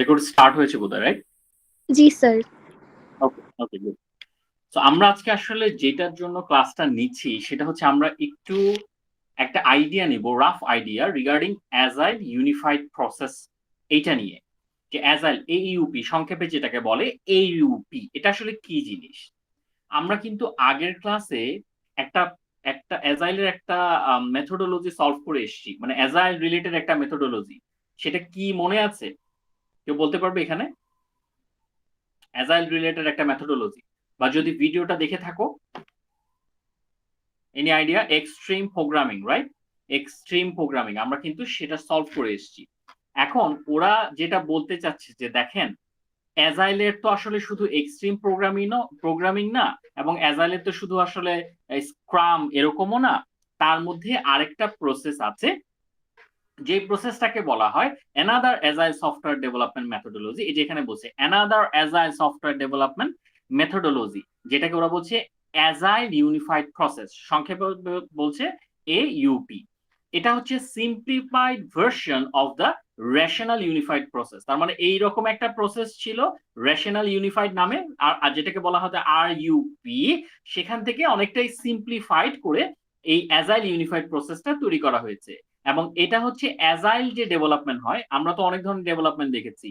Record start হয়েছে বোধহয়, right? জি স্যার। ওকে, ওকে, গুড। তো আমরা আজকে আসলে যেটার জন্য ক্লাসটা নিচ্ছি সেটা হচ্ছে আমরা একটু একটা আইডিয়া নিব, rough idea regarding agile unified process, এইটা নিয়ে যে অ্যাজাইল এইইউপি সংক্ষেপে যেটাকে বলে এইইউপি, এটা আসলে কি জিনিস। আমরা কিন্তু আগের ক্লাসে একটা একটা অ্যাজাইলের একটা মেথোডোলজি সলভ করে এসেছি, মানে অ্যাজাইল রিলেটেড একটা মেথোডোলজি। সেটা কি মনে আছে? কেউ বলতে পারবে এখানে? অ্যাজাইল রিলেটেড একটা মেথোডোলজি, বা যদি ভিডিওটা দেখে থাকো, any idea? Extreme programming, right? Extreme programming আমরা কিন্তু সেটা সলভ করে এসেছি। এখন ওরা যেটা বলতে চাচ্ছে যে দেখেন, অ্যাজাইলের তো আসলে শুধু এক্সট্রিম প্রোগ্রামিং না, এবং অ্যাজাইলের তো শুধু আসলে স্ক্রাম এরকমও না, তার মধ্যে আরেকটা প্রসেস আছে, যে প্রসেসটাকে বলা হয় another agile software development methodology. এই যে এখানে বলছে another agile software development methodology, যেটাকে ওরা বলছে অ্যাজাইল ইউনিফাইড প্রসেস, সংক্ষেপে বলছে এইইউপি। এটা হচ্ছে simplified version of the rational unified process. তার মানে এইরকম একটা প্রসেস ছিল রেশনাল ইউনিফাইড নামে, আর যেটাকে বলা হতো আরইউপি, সেখান থেকে অনেকটাই সিম্পলিফাইড করে এই অ্যাজাইল ইউনিফাইড প্রসেসটা তৈরি করা হয়েছে। এবং এটা হচ্ছে অ্যাজাইল যে ডেভেলপমেন্ট হয়, আমরা তো অনেক ধরনের ডেভেলপমেন্ট দেখেছি,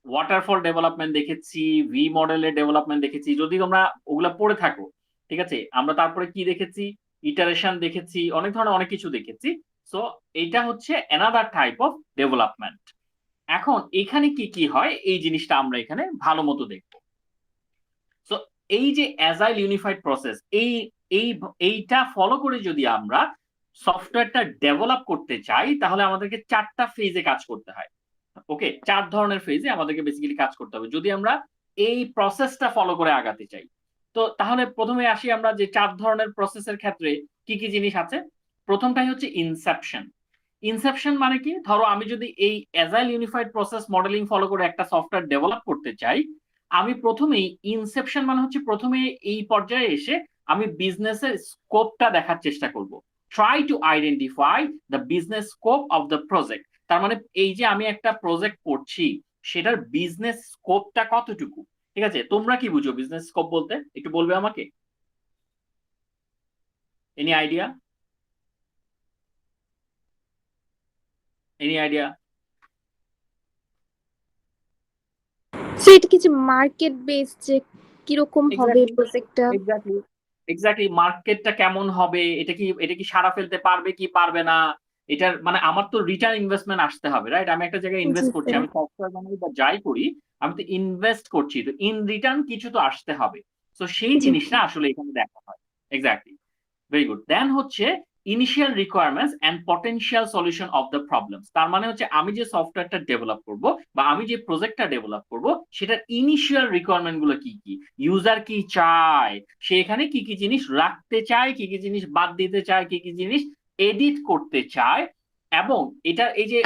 ওয়াটারফল ডেভেলপমেন্ট দেখেছি, ভি মডেলের ডেভেলপমেন্ট দেখেছি, যদি তোমরা ওগুলা পড়ে থাকো, ঠিক আছে। আমরা তারপরে কি দেখেছি, ইটারেশন দেখেছি, অনেক ধরনের অনেক কিছু দেখেছি। সো এটা হচ্ছে অ্যানাদার টাইপ অফ ডেভেলপমেন্ট। এখন এখানে কি কি হয় এই জিনিসটা আমরা এখানে ভালো মতো দেখবো। সো এই যে অ্যাজাইল ইউনিফাইড প্রসেস, এই এই এইটা ফলো করে যদি আমরা সফটওয়্যারটা ডেভেলপ করতে চাই, তাহলে আমাদেরকে চারটা ফেজে কাজ করতে হয়। ওকে, চার ধরনের ফেজে আমাদেরকে বেসিক্যালি কাজ করতে হবে যদি আমরা এই প্রসেসটা ফলো করে আগাতে চাই। তো তাহলে প্রথমে আসি আমরা যে চার ধরনের প্রসেসের ক্ষেত্রে কি কি জিনিস আছে। প্রথমটাই হচ্ছে ইনসেপশন। ইনসেপশন মানে কি, ধরো আমি যদি এই agile unified process modelling follow করে একটা সফটওয়্যার ডেভেলপ করতে চাই, আমি প্রথমেই ইনসেপশন মানে হচ্ছে প্রথমে এই পর্যায়ে এসে আমি বিজনেসের স্কোপটা দেখার চেষ্টা করব। Try to identify the business scope of the project. তার মানে এই যে আমি একটা প্রজেক্ট করছি, সেটার বিজনেস স্কোপটা কতটুকু। ঠিক আছে, তোমরা কি বুঝো বিজনেস স্কোপ বলতে, একটু বলবে আমাকে? Any idea? Any idea? Sir এটা কি যে মার্কেট বেস, যে কিরকম হবে এক্স্যাক্টলি, প্রজেক্টটা? এক্স্যাক্টলি, এক্স্যাক্টলি মার্কেটটা কেমন হবে, এটা কি সারা ফেলতে পারবে কি পারবে না, এটার মানে আমার তো রিটার্ন ইনভেস্টমেন্ট আসতে হবে, রাইট? আমি একটা জায়গায় জি ইনভেস্ট করছি, স্যার। আমি সফটওয়্যার বানাই বা যাই করি, আমি তো ইনভেস্ট করছি, তো ইন রিটার্ন কিছু তো আসতে হবে। তো সেই জি। জিনিসটা আসলে এখানে দেখা হয়। Exactly, very good. দেন হচ্ছে initial requirements and potential solution of the problems. তার মানে হচ্ছে আমি যে সফটওয়্যারটা ডেভেলপ করব বা আমি যে প্রজেক্টটা ডেভেলপ করব, সেটার ইনিশিয়াল রিকোয়ারমেন্ট গুলো কি কি, ইউজার কি চায়, সে এখানে কি কি জিনিস রাখতে চায়, কি কি জিনিস বাদ দিতে চায়, কি কি জিনিস এডিট করতে চায়। এবং এটা এই যে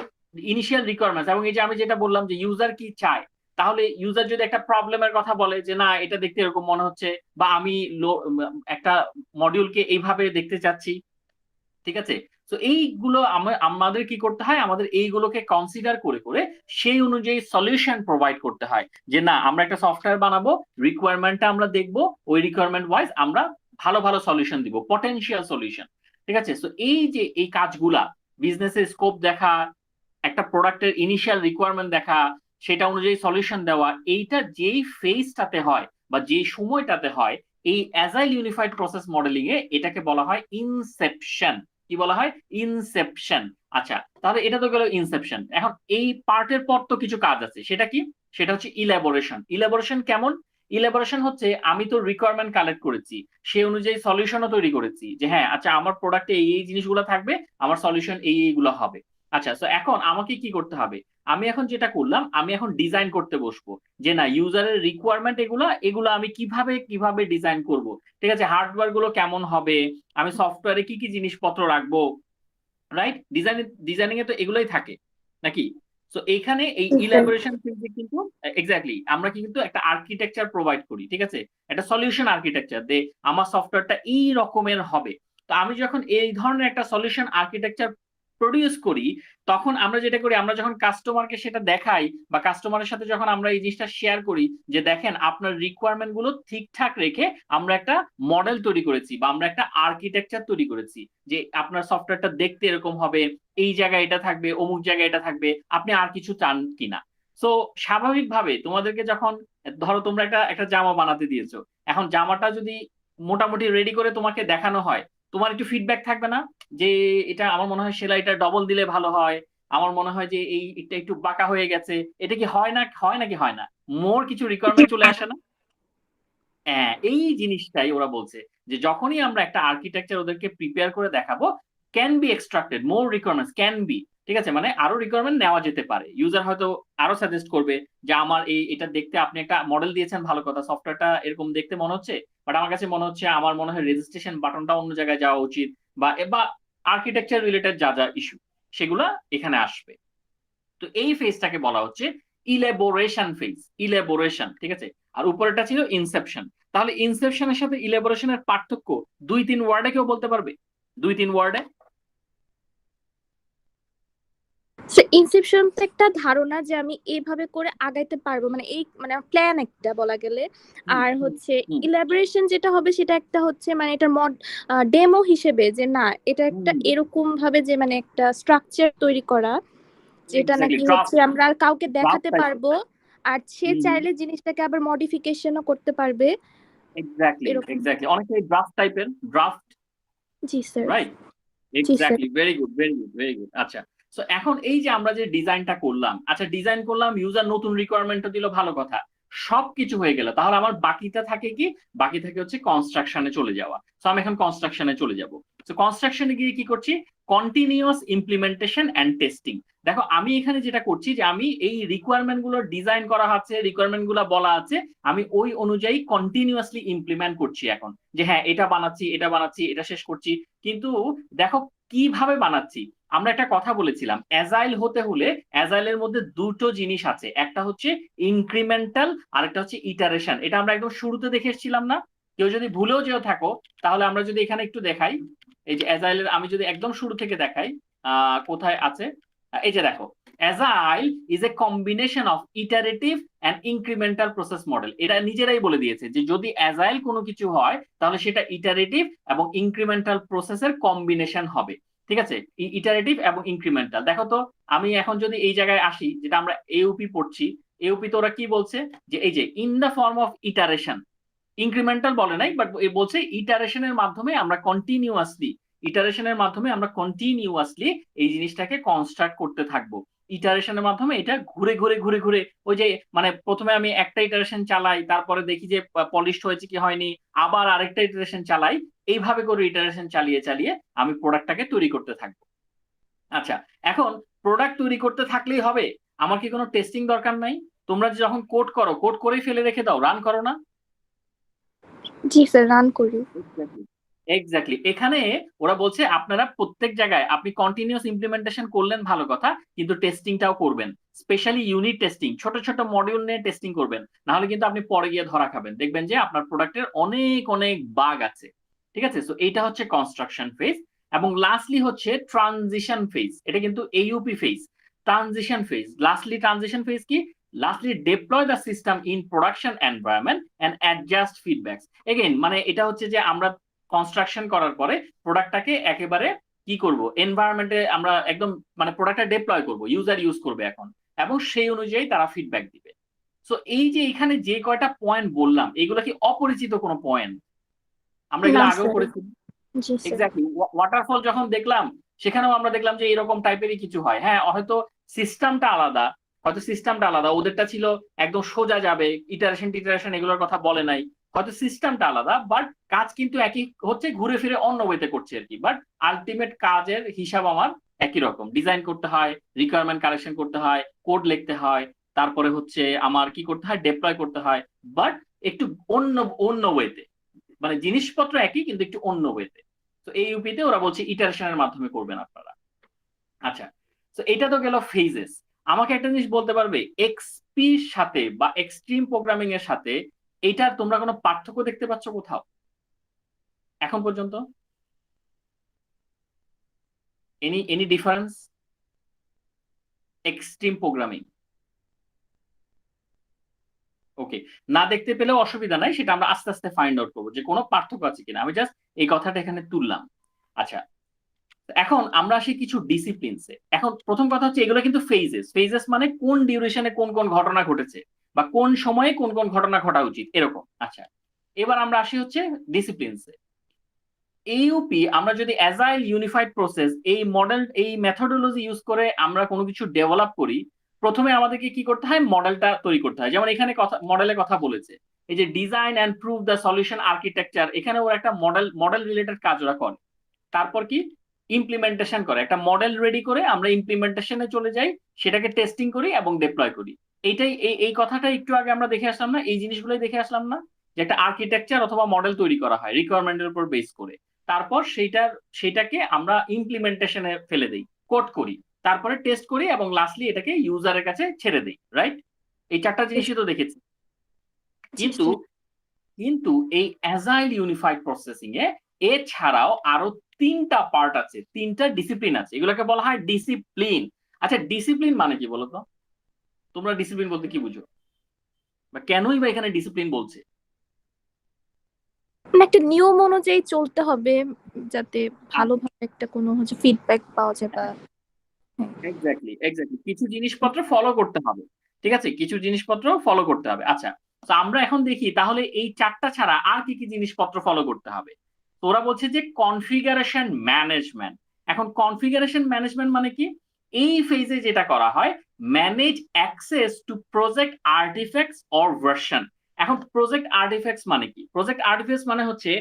ইনিশিয়াল রিকোয়ারমেন্টস, এবং এই যে আমি যেটা বললাম যে ইউজার কি চায়, তাহলে ইউজার যদি একটা প্রবলেমের কথা বলে যে না এটা দেখতে এরকম মনে হচ্ছে, বা আমি একটা মডিউলকে এইভাবে দেখতে চাচ্ছি, ঠিক আছে। তো এইগুলো আমাদের কি করতে হয়, আমাদের এইগুলোকে কনসিডার করে করে সেই অনুযায়ী সলিউশন প্রোভাইড করতে হয়। যে না আমরা একটা সফটওয়্যার বানাবো, রিকোয়ারমেন্টটা আমরা দেখবো, ওই রিকোয়ারমেন্ট ওয়াইজ আমরা ভালো ভালো সলিউশন দিব, পটেনশিয়াল সলিউশন। ঠিক আছে, তো এই যে এই কাজগুলা, বিজনেসের স্কোপ দেখা, একটা প্রোডাক্টের ইনিশিয়াল রিকোয়ারমেন্ট দেখা, সেটা অনুযায়ী সলিউশন দেওয়া, এইটা যেই ফেজটাতে হয় বা যেই সময়টাতে হয়, এই অ্যাজাইল ইউনিফাইড প্রসেস মডেলিং এ এটাকে বলা হয় ইনসেপশন। কি বলা হয়? ইনসেপশন। আচ্ছা, তাহলে এটা তো গেল ইনসেপশন। এখন এই পার্টের পর তো কিছু কাজ আছে, সেটা কি? সেটা হচ্ছে ইলাবোরেশন। ইলাবোরেশন কেমন? ইলাবোরেশন হচ্ছে আমি তো রিকোয়ারমেন্ট কালেক্ট করেছি, সেই অনুযায়ী সলিউশনও তৈরি করেছি, যে হ্যাঁ আচ্ছা আমার প্রোডাক্টে এই এই জিনিসগুলো থাকবে, আমার সলিউশন এই এইগুলো হবে। আচ্ছা, তো এখন আমাকে কি করতে হবে? আমি এখন যেটা করলাম, আমি এখন ডিজাইন করতে বসবো, যে না ইউজারের রিকোয়ারমেন্ট এগুলা এগুলো আমি কিভাবে কিভাবে ডিজাইন করব। ঠিক আছে, হার্ডওয়্যার গুলো কেমন হবে, আমি সফটওয়্যারে কি কি জিনিসপত্র রাখবো, রাইট? ডিজাইনিং এ তো এগুলোই থাকে নাকি? তো এখানে এই জি স্যার। ইলাবোরেশন ফেজে কিন্তু এক্স্যাক্টলি আমরা কিন্তু একটা আর্কিটেকচার প্রোভাইড করি, ঠিক আছে, একটা সলিউশন আর্কিটেকচার দে, আমার সফটওয়্যারটা এই রকমের হবে। তো আমি যখন এই ধরনের একটা সলিউশন আর্কিটেকচার প্রডিউস করি, তখন আমরা যেটা করি, আমরা যখন কাস্টমারকে সেটা দেখাই বা কাস্টমারের সাথে যখন আমরা এই জিনিসটা শেয়ার করি যে দেখেন আপনার রিকোয়ারমেন্ট গুলো ঠিকঠাক রেখে আমরা একটা মডেল তৈরি করেছি বা আমরা একটা আর্কিটেকচার তৈরি করেছি, যে আপনার সফটওয়্যারটা দেখতে এরকম হবে, এই জায়গায় এটা থাকবে, অমুক জায়গায় এটা থাকবে, আপনি আর কিছু চান কিনা। সো স্বাভাবিকভাবে তোমাদেরকে যখন, ধরো তোমরা একটা একটা জামা বানাতে দিয়েছো, এখন জামাটা যদি মোটামুটি রেডি করে তোমাকে দেখানো হয়, তোমার একটু ফিডব্যাক থাকবে না যে এটা আমার মনে হয় সেলাইটা ডবল দিলে ভালো হয়, আমার মনে হয় যে এই এটা একটু বাঁকা হয়ে গেছে, এটা কি হয় না, হয় নাকি হয় না, মোর কিছু রিকোয়ারমেন্ট চলে আসে না? হ্যাঁ, এই জিনিসটাই ওরা বলছে যে যখনই আমরা একটা আর্কিটেকচার ওদেরকে প্রিপেয়ার করে দেখাবো, can be extracted more requirements can be, ঠিক আছে, মানে আরো রিকোয়ারমেন্ট নেওয়া যেতে পারে। ইউজার হয়তো আরো সাজেস্ট করবে যে আমার এই এটা দেখতে, আপনি একটা মডেল দিয়েছেন ভালো কথা, সফটওয়্যারটা এরকম দেখতে মনে হচ্ছে, বাট আমার কাছে মনে হচ্ছে আমার মনে হয় রেজিস্ট্রেশন বাটনটা অন্য জায়গায় যাওয়া উচিত, বা বা আর্কিটেকচার রিলেটেড যা যা ইস্যু সেগুলা এখানে আসবে। তো এই ফেজটাকে বলা হচ্ছে ইলেবোরেশন ফেজ, ইলেবোরেশন, ঠিক আছে। আর উপরেটা ছিল ইনসেপশন। তাহলে ইনসেপশনের সাথে ইলেবোরেশনের পার্থক্য 2-3 ওয়ার্ডে কেউ বলতে পারবে? 2-3 ওয়ার্ডে। ইনসেপশন তো একটা ধারণা যে আমি এইভাবে করে আগাইতে পারবো, মানে এই মানে প্ল্যান একটা বলা গেলে। আর হচ্ছে ইলাবোরেশন যেটা হবে সেটা একটা হচ্ছে মানে এটার ডেমো হিসেবে, যে না এটা একটা এরকম ভাবে যে মানে একটা স্ট্রাকচার তৈরি করা, যেটা এক্স্যাক্টলি, নাকি ড্রাফট, হচ্ছে আমরা কাউকে ড্রাফট দেখাতে টাইপের। পারবো, আর সে চাইলে জিনিসটাকে আবার মডিফিকেশনও করতে পারবে এক্স্যাক্টলি, এরকম। এক্স্যাক্টলি, অনেকটাই ড্রাফট টাইপের, ড্রাফট, জি স্যার। রাইট? জি sir. Exactly, very good, very good, very good. আচ্ছা, সো এখন এই যে আমরা যে ডিজাইনটা করলাম, আচ্ছা ডিজাইন করলাম, ইউজার নতুন রিকোয়ারমেন্টও দিল, ভালো কথা, সবকিছু হয়ে গেল, তাহলে আমার বাকিটা থাকে কি? বাকি থাকে হচ্ছে কনস্ট্রাকশনে চলে যাওয়া। সো আমি এখন কনস্ট্রাকশনে চলে যাব। সো কনস্ট্রাকশনে গিয়ে কি করছি? Continuous implementation and testing. দেখো আমি এখানে যেটা করছি যে আমি এই রিকোয়ারমেন্ট গুলো ডিজাইন করা আছে, রিকোয়ারমেন্ট গুলো বলা আছে, আমি ওই অনুযায়ী কন্টিনিউয়াসলি ইমপ্লিমেন্ট করছি এখন, যে হ্যাঁ এটা বানাচ্ছি, এটা বানাচ্ছি, এটা শেষ করছি। কিন্তু দেখো কিভাবে বানাচ্ছি। আমরা একটা কথা বলেছিলাম, অ্যাজাইল হতে হলে অ্যাজাইলের মধ্যে দুটো জিনিস আছে, একটা হচ্ছে ইনক্রিমেন্টাল আর একটা হচ্ছে ইটারেশন। এটা আমরা একদম শুরুতে দেখে এসেছিলাম না? কেউ যদি ভুলেও যেও থাকো, তাহলে আমরা যদি এখানে একটু দেখাই, এই যে অ্যাজাইলের আমি যদি একদম শুরু থেকে দেখাই, কোথায় আছে, এই যে দেখো, agile is a combination of iterative and incremental process model. এটা নিজেরাই বলে দিয়েছে যে যদি অ্যাজাইল কোনো কিছু হয় তাহলে সেটা ইটারেটিভ এবং ইনক্রিমেন্টাল প্রসেসের কম্বিনেশন হবে, ঠিক আছে, ইটারেটিভ এবং ইনক্রিমেন্টাল। দেখো তো, আমি এখন যদি এই জায়গায় আসি, যেটা আমরা এউপি পড়ছি, এউপি তো ওরা কি বলছে, যে এই যে in the form of iteration, incremental বলে নাই, বাট বলছে ইটারেশনের মাধ্যমে আমরা কন্টিনিউয়াসলি, ইটারেশনের মাধ্যমে আমরা কন্টিনিউয়াসলি এই জিনিসটাকে কনস্ট্রাক্ট করতে থাকবো। ইটারেশনের মাধ্যমে এটা ঘুরে ঘুরে ঘুরে ঘুরে, ওই যে মানে প্রথমে আমি একটা ইটারেশন চালাই, তারপরে দেখি যে পলিশড হয়েছে কি হয়নি, আবার আরেকটা ইটারেশন চালাই, এইভাবে করে ইটারেশন চালিয়ে চালিয়ে আমি প্রোডাক্টটাকে তৈরি করতে থাকবো। আচ্ছা, এখন প্রোডাক্ট তৈরি করতে থাকলেই হবে? আমার কি কোনো টেস্টিং দরকার নাই? তোমরা যখন কোড করো, কোড করেই ফেলে রেখে দাও, রান করো না? জি স্যার, রান করি। এক্স্যাক্টলি, এখানে ওরা বলছে আপনারা প্রত্যেক জায়গায় আপনি কন্টিনিউয়াস ইমপ্লিমেন্টেশন করলেন ভালো কথা, কিন্তু টেস্টিংটাও করবেন, স্পেশালি ইউনিট টেস্টিং, ছোট ছোট মডিউল নিয়ে টেস্টিং করবেন, না হলে কিন্তু আপনি পরে গিয়ে ধরা খাবেন, দেখবেন যে আপনার প্রোডাক্টের অনেক অনেক বাগ আছে। ঠিক আছে, সো এইটা হচ্ছে কনস্ট্রাকশন ফেজ। এবং লাস্টলি হচ্ছে ট্রানজিশন ফেজ, এটা কিন্তু এইউপি phase. Transition phase, lastly transition phase কি? Lastly deploy the system in production environment and adjust feedbacks. Again মানে এটা হচ্ছে যে আমরা কনস্ট্রাকশন করার পরে প্রোডাক্টটাকে একেবারে কি করব, এনভায়রনমেন্টে আমরা একদম মানে প্রোডাক্টটা ডেপ্লয় করব, ইউজার ইউজ করবে এখন, এবং সেই অনুযায়ী তারা ফিডব্যাক দিবে। সো এই যে এখানে যে কয়টা পয়েন্ট বললাম, এগুলো কি অপরিচিত কোনো পয়েন্ট? আমরা না এগুলো আগেও স্যার। করেছি। জি স্যার। এক্স্যাক্টলি, ওয়াটারফল যখন দেখলাম সেখানেও আমরা দেখলাম যে এরকম টাইপেরই কিছু হয়। হ্যাঁ, হয়তো সিস্টেমটা আলাদা, হয়তো সিস্টেমটা আলাদা, ওদেরটা ছিল একদম সোজা যাবে, ইটারেশন টিটারেশন এগুলোর কথা বলে নাই, হয়তো সিস্টেমটা আলাদা, বাট কাজ কিন্তু একই হচ্ছে, ঘুরে ফিরে অন্য ওয়েতে করছে আর কি, বাট আলটিমেট কাজের হিসাব আমার একই রকম। ডিজাইন করতে হয়, রিকোয়ারমেন্ট কালেকশন করতে হয়, কোড লিখতে হয়, তারপরে হচ্ছে আমার কি করতে হয়, ডেপ্লয় করতে হয়, বাট একটু অন্য অন্য ওয়েতে, মানে জিনিসপত্র একই কিন্তু একটু অন্য ওয়েতে। তো এই ইউপিতে ওরা বলছে ইটারেশনের মাধ্যমে করবেন আপনারা। আচ্ছা, তো এটা তো গেল ফেজেস। আমাকে একটা জিনিস বলতে পারবে, এক্সপির সাথে বা এক্সট্রিম প্রোগ্রামিং এর সাথে এটার তোমরা কোনো পার্থক্য দেখতে পাচ্ছ কোথাও এখন পর্যন্ত? any difference? এক্সট্রিম প্রোগ্রামিং, ওকে, না দেখতে পেলেও অসুবিধা নাই, সেটা আমরা আস্তে আস্তে ফাইন্ড আউট করবো যে কোনো পার্থক্য আছে কিনা। আমি জাস্ট এই কথাটা এখানে তুললাম। আচ্ছা, এখন আমরা আসি কিছু ডিসিপ্লিনসে। এখন প্রথম কথা হচ্ছে এগুলো কিন্তু ফেজেস। ফেজেস মানে কোন ডিউরেশনে কোন কোন ঘটনা ঘটেছে বা কোন সময়ে কোন কোন ঘটনা ঘটা উচিত, এরকম। আচ্ছা, এবার আমরা আসি হচ্ছে ডিসিপ্লিনসে। এইউপি, আমরা যদি অ্যাজাইল ইউনিফাইড প্রসেস এই মডেল এই মেথডোলজি ইউজ করে আমরা কোনো কিছু ডেভেলপ করি, প্রথমে আমাদেরকে কি করতে হয়, মডেলটা তৈরি করতে হয়। যেমন এখানে কথা মডেলের কথা বলেছে, এই যে design and prove the solution architecture, এখানে ওরা একটা মডেল রিলেটেড কাজ ওরা করে। তারপর কি, ইমপ্লিমেন্টেশন করে, একটা মডেল রেডি করে আমরা ইমপ্লিমেন্টেশনে চলে যাই, সেটাকে টেস্টিং করি এবং ডিপ্লয় করি। এইটাই এই কথাটা একটু আগে আমরা দেখে আসলাম না, এই জিনিসগুলোই দেখে আসলাম না, যে একটা আর্কিটেকচার অথবা মডেল তৈরি করা হয় রিকোয়ারমেন্টের উপর বেস করে, তারপর সেটাকে আমরা ইমপ্লিমেন্টেশনে ফেলে দিই, কোড করি, তারপরে টেস্ট করি এবং লাস্টলি এটাকে ইউজারের কাছে ছেড়ে দিই, রাইট? এই চারটা জিনিসই তো দেখেছি। কিন্তু কিন্তু এই অ্যাজাইল ইউনিফাইড প্রসেসিং এ এছাড়াও আরো তিনটা পার্ট আছে, তিনটা ডিসিপ্লিন আছে, এগুলোকে বলা হয় ডিসিপ্লিন। আচ্ছা, ডিসিপ্লিন মানে কি বলতো? তোমরা ডিসিপ্লিন বলতে কি বুঝো, বা কেনই বা এখানে ডিসিপ্লিন বলছে? মানে একটা নিয়ম অনুযায়ী চলতে হবে, যাতে ভালোভাবে একটা কোনো হচ্ছে ফিডব্যাক পাওয়া যায় বা এক্স্যাক্টলি এক্স্যাক্টলি, কিছু জিনিসপত্র ফলো করতে হবে, ঠিক আছে, কিছু জিনিসপত্র ফলো করতে হবে। আচ্ছা, তো আমরা এখন দেখি তাহলে এই চারটা ছাড়া আর কি কি জিনিসপত্র ফলো করতে হবে। তো ওরা বলছে যে কনফিগারেশন ম্যানেজমেন্ট। এখন কনফিগারেশন ম্যানেজমেন্ট মানে কি, এই ফেজে যেটা করা হয়, manage access to project artefacts or version. এখন প্রজেক্ট আর্টিফ্যাক্টস মানে কি? প্রজেক্ট আর্টিফ্যাক্টস মানে হচ্ছে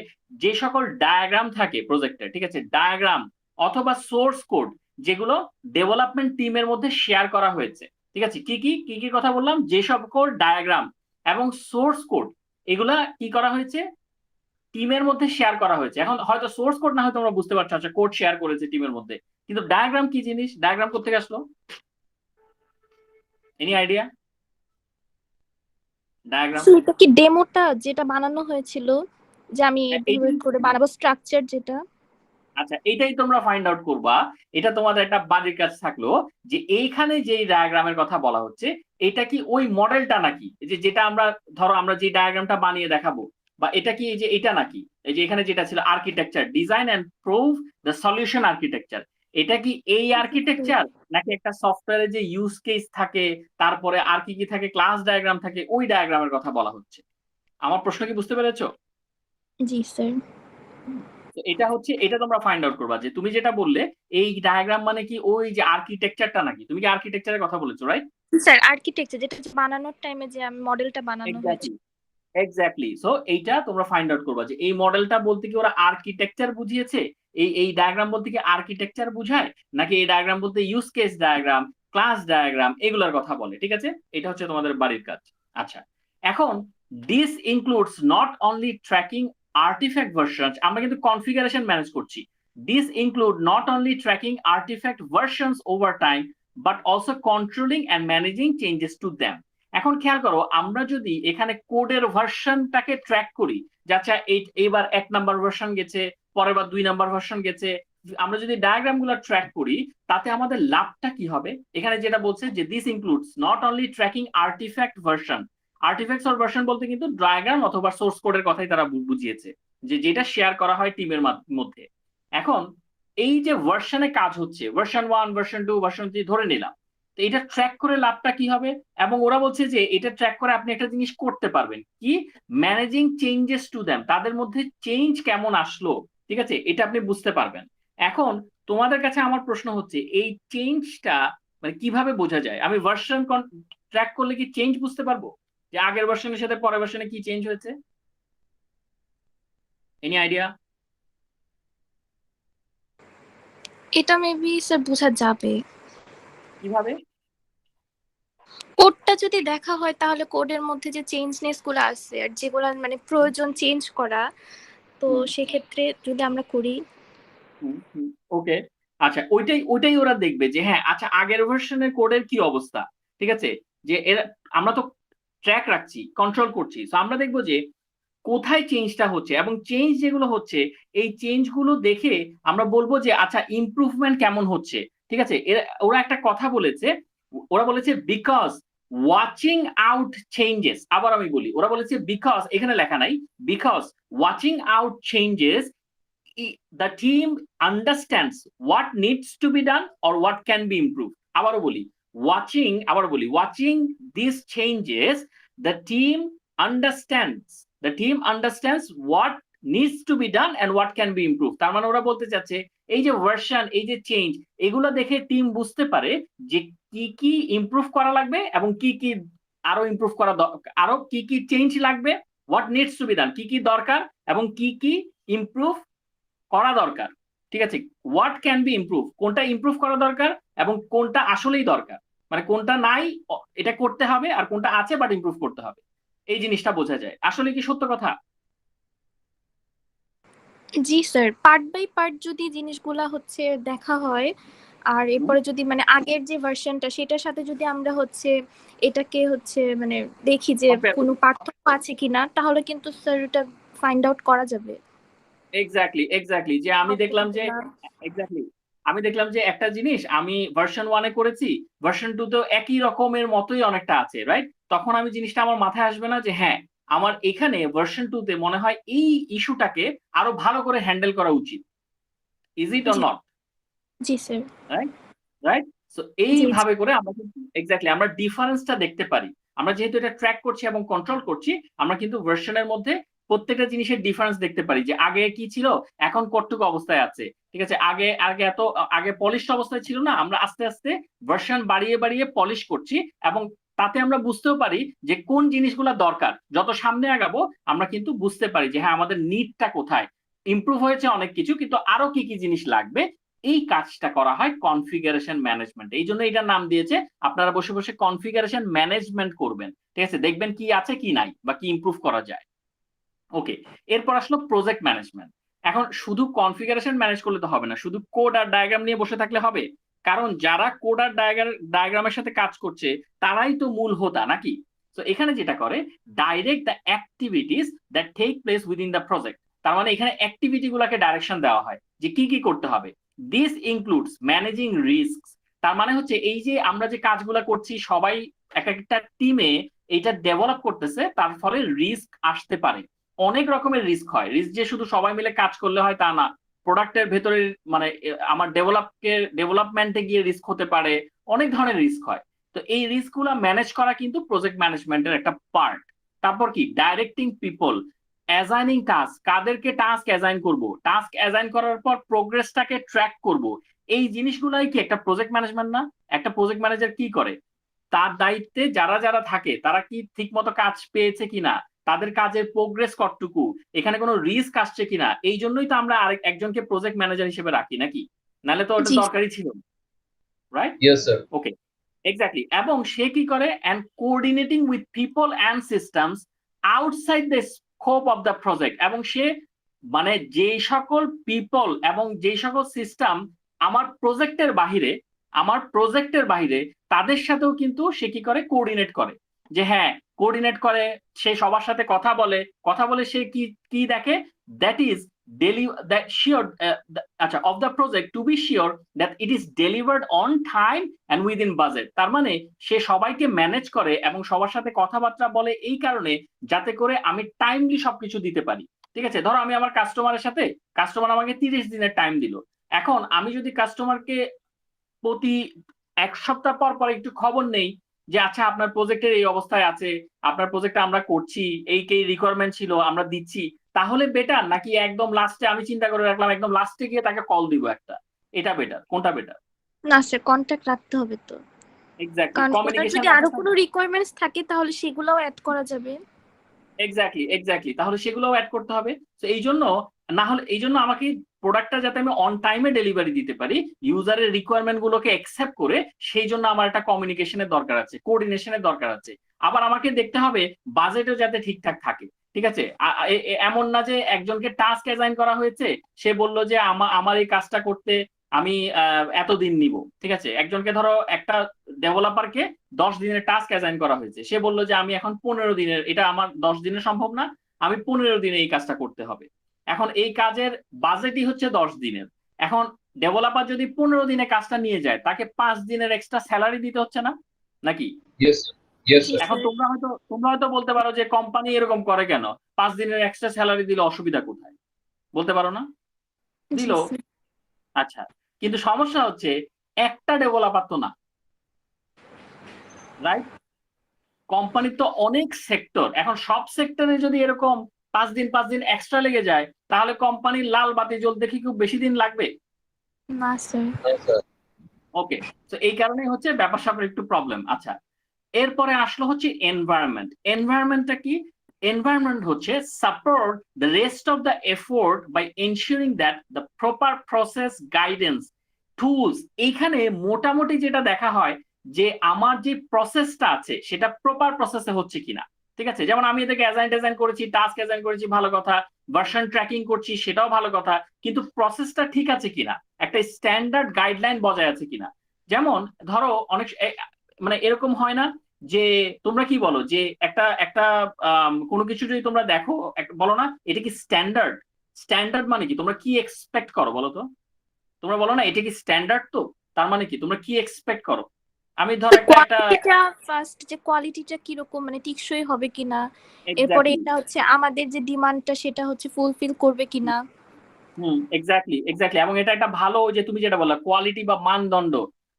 যে সকল ডায়াগ্রাম থাকে প্রজেক্টে, ঠিক আছে, ডায়াগ্রাম অথবা সোর্স কোড, যেগুলো ডেভেলপমেন্ট টিমের মধ্যে শেয়ার করা হয়েছে, ঠিক আছে, কি কি কি কি কথা বললাম, যে সকল ডায়াগ্রাম এবং সোর্স কোড, এগুলা কি করা হয়েছে, টিমের মধ্যে শেয়ার করা হয়েছে। এখন হয়তো সোর্স কোড না হয়তো আমরা বুঝতে পারছি, আচ্ছা কোড শেয়ার করেছে টিমের মধ্যে, কিন্তু ডায়াগ্রাম কি জিনিস, ডায়াগ্রাম কোথা থেকে আসলো? Any idea? ডায়াগ্রাম, এটা কি ডেমোটা যেটা বানানো হয়েছিল, যে আমি এভাবে করে বানাবো স্ট্রাকচার যেটা? আচ্ছা, এটাই তোমরা ফাইন্ড আউট করবা। এটা তোমাদের একটা বাড়ির কাজ থাকলো, যে এইখানে যে ডায়াগ্রামের কথা বলা হচ্ছে, এটা কি ওই মডেলটা নাকি, এই যে যেটা আমরা, ধরো আমরা যে ডায়াগ্রামটা বানিয়ে দেখাবো, বা এটা কি এই যে এটা নাকি, এই যে এখানে যেটা ছিল architecture design and prove the solution architecture, এটা কি এই আর্কিটেকচার, নাকি একটা সফটওয়্যারে যে ইউজ কেস থাকে, তারপরে আর কি কি থাকে, ক্লাস ডায়াগ্রাম থাকে, ওই ডায়াগ্রামের কথা বলা হচ্ছে? আমার প্রশ্ন কি বুঝতে পেরেছো? জি স্যার। তো এটা হচ্ছে, এটা তোমরা ফাইন্ড আউট করবা, যে তুমি যেটা বললে এই ডায়াগ্রাম মানে কি ওই যে আর্কিটেকচারটা নাকি, তুমি কি আর্কিটেকচারের কথা বলেছো, রাইট? স্যার আর্কিটেকচার যেটা বানানোর টাইমে যে আমি মডেলটা বানানো হয়েছে। এক্স্যাক্টলি এক্স্যাক্টলি, সো এইটা তোমরা ফাইন্ড আউট করবা যে এই মডেলটা বলতে কি ওরা আর্কিটেকচার বুঝিয়েছে, এই ডায়াগ্রাম বলতে কি আর্কিটেকচার বুঝায়, নাকি এই ডায়াগ্রাম বলতে use case diagram, class diagram, এগুলোর কথা বলে, ঠিক আছে? এটা হচ্ছে তোমাদের বাড়ির কাজ। আচ্ছা, এখন this includes not only tracking artifact versions, আমরা কিন্তু কনফিগারেশন ম্যানেজ করছি, this include not only tracking artifact versions over time but also controlling and managing changes to them. এখন খেয়াল করো, আমরা যদি এখানে কোডের ভার্সনটাকে ট্র্যাক করি, যে আচ্ছা এইবার 1 নাম্বার ভার্সন গেছে, পরের বার 2 নাম্বার ভার্সন গেছে, আমরা যদি ডায়াগ্রাম গুলো ট্র্যাক করি, তাতে আমাদের লাভটা কি হবে? এখানে যেটা বলছে যে this includes not only tracking artifact version, artifacts or version বলতে কিন্তু ডায়াগ্রাম অথবা সোর্স কোডের কথাই তারা বুঝিয়েছে, যে যেটা শেয়ার করা হয় টিমের মধ্যে। এখন এই যে ভার্সনে কাজ হচ্ছে, ভার্সন 1, ভার্সন 2, ভার্সন 3 ধরে নিলাম, তো এটা ট্র্যাক করে লাভটা কি হবে? এবং ওরা বলছে যে এটা ট্র্যাক করে আপনি একটা জিনিস করতে পারবেন কি, ম্যানেজিং চেঞ্জেস টু দ্যাম, তাদের মধ্যে চেঞ্জ কেমন আসলো, ঠিক আছে, এটা আপনি বুঝতে পারবেন। এখন তোমাদের কাছে আমার প্রশ্ন হচ্ছে, এই চেঞ্জটা মানে কিভাবে বোঝা যায়? আমি ভার্সন ট্র্যাক করলে কি চেঞ্জ বুঝতে পারবো, যে আগের ভার্সনের সাথে পরের ভার্সনে কি চেঞ্জ হয়েছে? Any idea? এটা মেবি স্যার বোঝা যাবে। কিভাবে? কোডটা যদি দেখা হয় তাহলে কোডের মধ্যে যে চেঞ্জনেস গুলো আছে আর যেগুলো মানে প্রয়োজন চেঞ্জ করা, তো সেক্ষেত্রে যদি আমরা করি। ওকে, আচ্ছা, ওইটাই ওইটাই ওরা দেখবে যে হ্যাঁ, আচ্ছা আগের ভার্সনের কোডের কি অবস্থা, ঠিক আছে, যে এরা আমরা তো ট্র্যাক রাখছি, কন্ট্রোল করছি, তো আমরা দেখবো যে কোথায় চেঞ্জটা হচ্ছে, এবং চেঞ্জ যেগুলো হচ্ছে এই চেঞ্জগুলো দেখে আমরা বলবো যে আচ্ছা ইমপ্রুভমেন্ট কেমন হচ্ছে। ঠিক আছে, ওরা একটা কথা বলেছে, ওরা বলেছে বিকজ ওয়াচিং আউট চেঞ্জেস, আবার আমি বলি, ওরা বলেছে বিকজ, এখানে লেখা নাই, because watching out changes the team understands what needs to be done or what can be improved. আবারও বলি watching these changes, the team understands what needs to be done and what can be improved. তার মানে ওরা বলতে চাচ্ছে এই যে version, এই যে চেঞ্জ, এগুলো দেখে টিম বুঝতে পারে যে কি কি ইমপ্রুভ করা লাগবে এবং কি কি আরো ইমপ্রুভ করা, আরো কি কি চেঞ্জ লাগবে, what needs to be done, কি কি দরকার এবং কি কি ইমপ্রুভ করা দরকার। ঠিক আছে, হোয়াট ক্যান বি ইমপ্রুভ, কোনটা ইমপ্রুভ করা দরকার এবং কোনটা আসলেই দরকার, মানে কোনটা নাই এটা করতে হবে আর কোনটা আছে বাট ইমপ্রুভ করতে হবে, এই জিনিসটা বোঝা যায়। আসলে কি সত্য কথা? জি স্যার, পার্ট বাই পার্ট যদি জিনিসগুলা হচ্ছে দেখা হয়, আর এরপরে যদি মানে আগের যে ভার্সনটা সেটার সাথে যদি আমরা হচ্ছে এটাকে হচ্ছে মানে দেখি যে কোনো পার্থক্য আছে কিনা, তাহলে কিন্তু স্যার এটা ফাইন্ড আউট করা যাবে। এক্স্যাক্টলি যে আমি দেখলাম যে একটা জিনিস আমি ভার্সন 1 করেছি, ভার্সন 2 তেও একই রকমের মতোই অনেকটা আছে, রাইট? তখন আমি জিনিসটা আমার মাথায় আসবে না যে হ্যাঁ আমার এখানে ভার্সন 2 তে মনে হয় এই ইস্যুটাকে আরো ভালো করে হ্যান্ডেল করা উচিত। Is it or not? G sir. Right, right. So এইভাবে করে আমরা কিন্তু এক্স্যাক্টলি আমরা ডিফারেন্সটা দেখতে পারি। আমরা যেহেতু এটা ট্র্যাক করছি এবং কন্ট্রোল করছি, আমরা কিন্তু ভার্সনের মধ্যে প্রত্যেকটা জিনিসের ডিফারেন্স দেখতে পারি যে আগে কি ছিল, এখন কতটুকু অবস্থায় আছে। ঠিক আছে, আগে আগে এত আগে পলিশ অবস্থায় ছিল না, আমরা আস্তে আস্তে ভার্সন বাড়িয়ে বাড়িয়ে পলিশ করছি, এবং তাতে আমরা বুঝতেও পারি যে কোন জিনিসগুলো দরকার। যত সামনে আগাবো আমরা কিন্তু বুঝতে পারি যে হ্যাঁ আমাদের নিডটা কোথায়, ইমপ্রুভ হয়েছে অনেক কিছু, কিন্তু আরো কি কি জিনিস লাগবে। এই কাজটা করা হয় কনফিগারেশন ম্যানেজমেন্ট, এই জন্য এটার নাম দিয়েছে। আপনারা বসে বসে কনফিগারেশন ম্যানেজমেন্ট করবেন, ঠিক আছে, দেখবেন কি আছে কি নাই বা কি ইমপ্রুভ করা যায়। ওকে, এরপর আসলো প্রজেক্ট ম্যানেজমেন্ট। এখন শুধু কনফিগারেশন ম্যানেজ করলে তো হবে না, শুধু কোড আর ডায়াগ্রাম নিয়ে বসে থাকলে হবে, কারণ যারা কোড আর ডায়াগ্রামের সাথে কাজ করছে তারাই তো মূল হোতা, নাকি? তো এখানে যেটা করে, direct the activities that take place within the project. তার মানে এখানে অ্যাক্টিভিটি গুলাকে ডাইরেকশন দেওয়া হয় যে কি কি করতে হবে। This includes managing risk. তার মানে হচ্ছে এই যে আমরা যে কাজগুলা করছি সবাই এক একটা টিমে এইটা ডেভেলপ করতেছে, তার ফলে রিস্ক আসতে পারে। অনেক রকমের রিস্ক হয়, রিস্ক যে শুধু সবাই মিলে কাজ করলে হয় তা না, প্রোডাক্টের ভেতরে মানে আমার ডেভেলপমেন্টে গিয়ে রিস্ক হতে পারে, অনেক ধরনের রিস্ক হয়। তো এই রিস্ক গুলা ম্যানেজ করা কিন্তু প্রজেক্ট ম্যানেজমেন্টের একটা পার্ট। তারপর কি, ডাইরেক্টিং পিপল, অ্যাসাইনিং টাস্ক, কাদেরকে টাস্ক অ্যাসাইন করব, টাস্ক অ্যাসাইন করার পর প্রোগ্রেসটাকে ট্র্যাক করব, এই জিনিসগুলাই কি একটা প্রজেক্ট ম্যানেজমেন্ট না? একটা প্রজেক্ট ম্যানেজার কি করে, তার দায়িত্বে যারা যারা থাকে তারা কি ঠিক মতো কাজ পেয়েছে কিনা, তাদের কাজের প্রোগ্রেস কতটুকু, এখানে কোনো রিস্ক আসছে কিনা, এই জন্যই তো আমরা আরেক একজনকে প্রজেক্ট ম্যানেজার হিসেবে রাখি, নাকি? নাহলে তো ওটা দরকারই ছিল, right? Yes sir. Okay, exactly. এবং সে কি করে, and coordinating with people and systems outside the scope of the project. এবং সে মানে যে সকল পিপল এবং যে সকল সিস্টেম আমার প্রজেক্টের বাহিরে তাদের সাথেও কিন্তু সে কি করে, কোঅর্ডিনেট করে। যে হ্যাঁ কোঅর্ডিনেট করে, সে সবার সাথে কথা বলে সে কি কি দেখে, that is that sure of the project to be sure that it is delivered on time and within budget. তার মানে সে সবাইকে ম্যানেজ করে এবং সবার সাথে কথাবার্তা বলে এই কারণে যাতে করে আমি টাইমলি সবকিছু দিতে পারি। ঠিক আছে, ধরো আমি আমার কাস্টমার আমাকে 30 দিনের টাইম দিল, এখন আমি যদি কাস্টমারকে প্রতি এক সপ্তাহ পর পর একটু খবর নেই যে আচ্ছা আপনার প্রজেক্টের এই অবস্থায় আছে, আপনার প্রজেক্টটা আমরা করছি, এই রিকোয়ারমেন্ট ছিল আমরা দিচ্ছি, তাহলে বেটার নাকি একদম লাস্টে আমি চিন্তা করে রাখলাম একদম লাস্টে গিয়ে তাকে কল দিব একটা, এটা বেটার? কোনটা বেটার? না স্যার, কন্টাক্ট রাখতে হবে তো। এক্স্যাক্টলি, কারণ কমিউনিকেশন যদি আরো কোনো রিকোয়ারমেন্টস থাকে তাহলে সেগুলোও অ্যাড করা যাবে। এক্স্যাক্টলি, তাহলে সেগুলোও অ্যাড করতে হবে। তো এই জন্য আমাকে প্রোডাক্টটা যাতে আমি অন টাইমে ডেলিভারি দিতে পারি, ইউজারের রিকোয়ারমেন্ট গুলোকে অ্যাকসেপ্ট করে, সেই জন্য আমার একটা কমিউনিকেশনের দরকার আছে, কোঅর্ডিনেশনের দরকার আছে। আবার আমাকে দেখতে হবে বাজেটও যাতে ঠিকঠাক থাকে। ঠিক আছে, এমন না যে একজনকে টাস্ক অ্যাসাইন করা হয়েছে, সে বললো যে আমার এই কাজটা করতে আমি এতদিন নিব। ঠিক আছে, একজনকে ধরো একটা ডেভেলপারকে 10 দিনের টাস্ক অ্যাসাইন করা হয়েছে, সে বললো যে আমি এখন 15 দিনের, এটা আমার 10 দিনে সম্ভব না, আমি 15 দিনে এই কাজটা করতে হবে। এখন এই কাজের বাজেটই হচ্ছে 10 দিনের। এখন ডেভেলপার যদি 15 দিনে কাজটা নিয়ে যায়, তাকে 5 দিনের এক্সট্রা স্যালারি দিতে হচ্ছে না নাকি? ইয়েস স্যার, ইয়েস জি স্যার। এখন স্যার। তোমরা হয়তো বলতে পারো যে কোম্পানি এরকম করে কেন, 5 দিনের এক্সট্রা স্যালারি দিলে অসুবিধা কোথায়, বলতে পারো না? জি দিল। স্যার। আচ্ছা, কিন্তু সমস্যা হচ্ছে একটা ডেভেলপার তো না, রাইট? কোম্পানির তো অনেক সেক্টর, এখন সব সেক্টরে যদি এরকম 5 দিন এক্সট্রা লেগে যায়, তাহলে কোম্পানির লাল বাতি জ্বলতে কি খুব বেশি দিন লাগবে? না স্যার। হ্যাঁ স্যার। ওকে, তো এই কারণেই হচ্ছে ব্যাপার স্যাপার একটু প্রবলেম। আচ্ছা, এরপরে আসলো হচ্ছে এনভায়রনমেন্ট। এনভায়রনমেন্টটা কি? এনভায়রনমেন্ট হচ্ছে support the rest of the effort by ensuring that the proper process, guidance, tools. এইখানে মোটামুটি যেটা দেখা হয় যে আমার যে প্রসেসটা আছে সেটা প্রপার প্রসেসে হচ্ছে কিনা। ঠিক আছে, যেমন আমি এটাকে ডিজাইন করেছি, টাস্ক অ্যাসাইন করেছি, ভালো কথা, ভার্সন ট্র্যাকিং করছি, সেটাও ভালো কথা, কিন্তু প্রসেসটা ঠিক আছে কিনা, একটা স্ট্যান্ডার্ড গাইডলাইন বজায় আছে কিনা। যেমন ধরো অনেক মানে এরকম হয় না যে তোমরা কি বলো যে একটা একটা কোনো কিছু যদি তোমরা দেখো, বলো না এটা কি স্ট্যান্ডার্ড? স্ট্যান্ডার্ড মানে কি, তোমরা কি এক্সপেক্ট করো বলো তো? তোমরা বলো না এটা কি স্ট্যান্ডার্ড, তো তার মানে কি তোমরা কি এক্সপেক্ট করো? আমি ধর একটা কোয়ালিটিটা ফার্স্ট, যে কোয়ালিটিটা কিরকম, মানে টিকসই হবে কিনা, এরপরে এক্স্যাক্টলি। এটা হচ্ছে আমাদের যে ডিমান্ডটা সেটা হচ্ছে ফুলফিল করবে কিনা। এক্স্যাক্টলি এক্স্যাক্টলি, এবং এটা একটা ভালো, যে তুমি যেটা বললা কোয়ালিটি বা মানদণ্ড,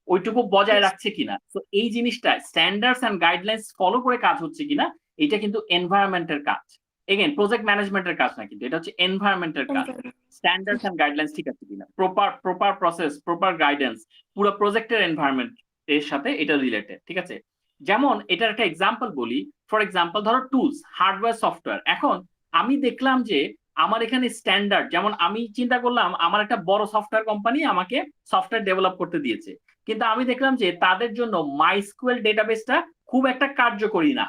ওইটুকু বজায় রাখছে কিনা। তো এই জিনিসটা স্ট্যান্ডার্ডস এন্ড গাইডলাইন্স ফলো করে কাজ হচ্ছে কিনা, এটা কিন্তু এনভায়রনমেন্টের কাজ। এগেন প্রজেক্ট ম্যানেজমেন্টের কাজ না, কিন্তু এটা হচ্ছে এনভায়রনমেন্টের কাজ। স্ট্যান্ডার্ডস এন্ড গাইডলাইন্স ঠিক আছে কিনা, প্রপার প্রসেস, প্রপার গাইডেন্স, পুরো প্রজেক্টের এনভায়রনমেন্ট এর সাথে এটা রিলেটেড। ঠিক আছে, যেমন এটার একটা এক্সাম্পল বলি। ফর এক্সাম্পল ধরো টুলস, হার্ডওয়্যার, সফটওয়্যার। এখন আমি দেখলাম যে আমার এখানে স্ট্যান্ডার্ড, যেমন আমি চিন্তা করলাম আমার একটা বড় সফটওয়্যার কোম্পানি আমাকে সফটওয়্যার ডেভেলপ করতে দিয়েছে, কিন্তু আমি দেখলাম যে তাদের জন্য মাইস্কুয়েল ডেটাবেসটা খুব একটা কার্যকরী না।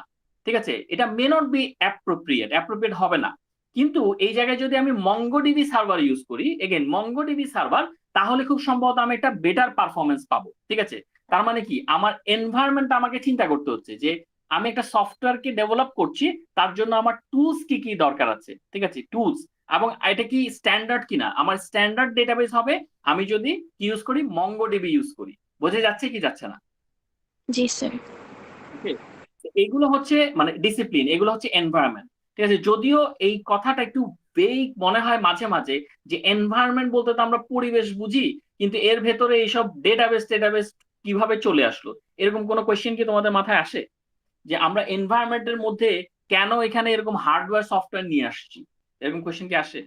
ঠিক আছে, এটা মে নট বি অ্যাপ্রোপ্রিয়েট হবে না। কিন্তু এই জায়গায় যদি আমি মঙ্গোডিবি সার্ভার ইউজ করি, এগেন মঙ্গোডিবি সার্ভার, তাহলে খুব সম্ভবত আমি একটা বেটার পারফরমেন্স পাবো। ঠিক আছে, তার মানে কি আমার এনভায়রনমেন্ট আমাকে চিন্তা করতে হচ্ছে যে আমি একটা সফটওয়্যারকে ডেভেলপ করছি, তার জন্য আমার টুলস কি কি দরকার আছে। ঠিক আছে, টুলস, এবং এটা কি স্ট্যান্ডার্ড কিনা। আমার স্ট্যান্ডার্ড ডেটাবেস হবে আমি যদি কি ইউজ করি, মঙ্গোডিবি ইউজ করি। বোঝা যাচ্ছে কি যাচ্ছে না? জি স্যার। ওকে, এগুলো হচ্ছে মানে ডিসিপ্লিন, এগুলো হচ্ছে এনভায়রনমেন্ট। ঠিক আছে, যদিও এই কথাটা একটু বেগ মনে হয় মাঝে মাঝে, যে এনভায়রনমেন্ট বলতে তো আমরা পরিবেশ বুঝি, কিন্তু এর ভেতরে এইসব ডেটাবেস কিভাবে চলে আসলো, এরকম কোনো কোয়েশ্চেন কি তোমাদের মাথায় আসে যে আমরা এনভায়রনমেন্টের মধ্যে কেন এখানে এরকম হার্ডওয়্যার সফটওয়্যার নিয়ে আসছি, এরকম কোয়েশ্চেন কি আসে?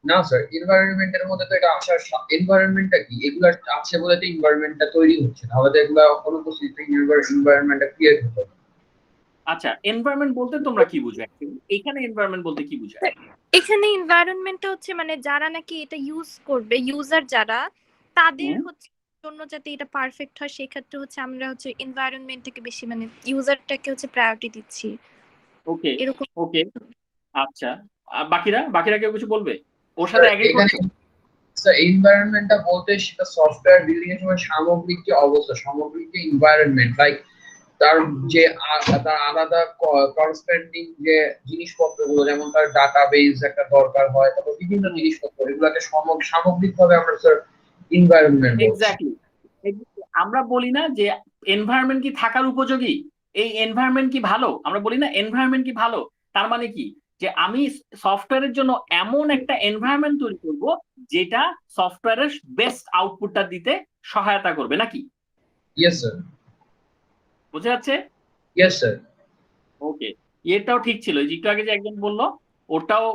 না স্যার, এনভায়রনমেন্টের মধ্যে তো এটা আসার, এনভায়রনমেন্টটা কি, এগুলো আছে বলে তো এনভায়রনমেন্টটা তৈরি হচ্ছে, তাহলে তো এগুলো অনুপস্থিত এনভায়রনমেন্টটা ক্রিয়েট হতো। আচ্ছা, এনভায়রনমেন্ট বলতে তোমরা কি বুঝো অ্যাকচুয়ালি, এখানে এনভায়রনমেন্ট বলতে কি বুঝায়? এখানে এনভায়রনমেন্টটা হচ্ছে মানে যারা নাকি এটা ইউজ করবে, ইউজার যারা, তাদের হচ্ছে জন্য যাতে এটা পারফেক্ট হয়, সেই ক্ষেত্রে হচ্ছে আমরা হচ্ছে এনভায়রনমেন্টটাকে বেশি, মানে ইউজারটাকে হচ্ছে প্রায়োরিটি দিচ্ছি ওকে এরকম। ওকে, আচ্ছা, বাকিরা কেউ কিছু বলবে ওর সাথে এগ্রি এখানে করছো? স্যার এনভায়রনমেন্টটা বলতে সেটা সফটওয়্যার বিল্ডিং এর সময় সামগ্রিক যে অবস্থা, সামগ্রিক যে এনভায়রনমেন্ট, লাইক তার যে তার আলাদা করসপেন্ডিং যে জিনিসপত্রগুলো, যেমন তার ডাটাবেস একটা দরকার হয়, তারপর বিভিন্ন জিনিসপত্র, এগুলোকে সামগ্রিকভাবে আমরা স্যার এনভায়রনমেন্ট বলছি। এক্স্যাক্টলি, আমরা বলি না যে এনভায়রনমেন্ট কি থাকার উপযোগী, এই এনভায়রনমেন্ট কি ভালো, আমরা বলি না এনভায়রনমেন্ট কি ভালো। তার মানে কি, যে আমি সফটওয়্যারের জন্য এমন একটা এনভায়রনমেন্ট তৈরি করব যেটা সফটওয়্যারের বেস্ট আউটপুটটা দিতে সহায়তা করবে, নাকি? Yes sir. বুঝা যাচ্ছে? Yes sir. ওকে, এটাও ঠিক ছিল, যে একটু আগে যে একজন বললো ওটাও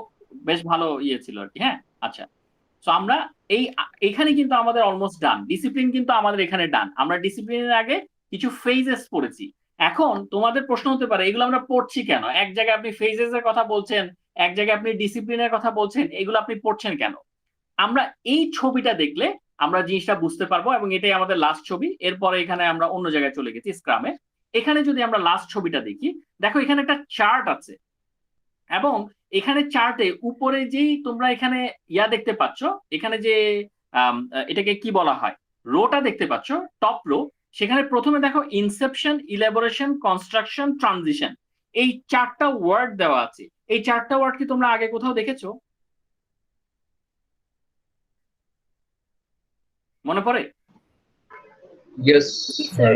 বেশ ভালো ইয়ে ছিল আর কি। হ্যাঁ, আচ্ছা, তো আমরা এইখানে কিন্তু আমাদের অলমোস্ট ডান, ডিসিপ্লিন কিন্তু আমাদের এখানে ডান। আমরা ডিসিপ্লিনের আগে কিছু ফেজেস পড়েছি। এখন তোমাদের প্রশ্ন হতে পারে এগুলো আমরা পড়ছি কেন, এক জায়গায় আপনি ফেজেস এর কথা বলছেন, এক জায়গায় আপনি ডিসিপ্লিনের কথা বলছেন, এগুলো আপনি পড়ছেন কেন? আমরা এই ছবিটা দেখলে আমরা জিনিসটা বুঝতে পারবো, এবং এটাই আমাদের লাস্ট ছবি। এরপরে এখানে আমরা অন্য জায়গায় চলে গেছি স্ক্রামে। এখানে যদি আমরা লাস্ট ছবিটা দেখি, দেখো এখানে একটা চার্ট আছে, এবং এখানে চার্টে উপরে যেই তোমরা এখানে দেখতে পাচ্ছ, এখানে যে এটাকে কি বলা হয়, রোটা দেখতে পাচ্ছ, টপ রো। সেখানে প্রথমে দেখো ইনসেপশন, ইলাবোরেশন, কনস্ট্রাকশন, ট্রানজিশন। এই 4টা ওয়ার্ড দেওয়া আছে, এই 4টা ওয়ার্ড কি তোমরা আগে কোথাও দেখেছো? মনে পড়ে? ইয়েস স্যার,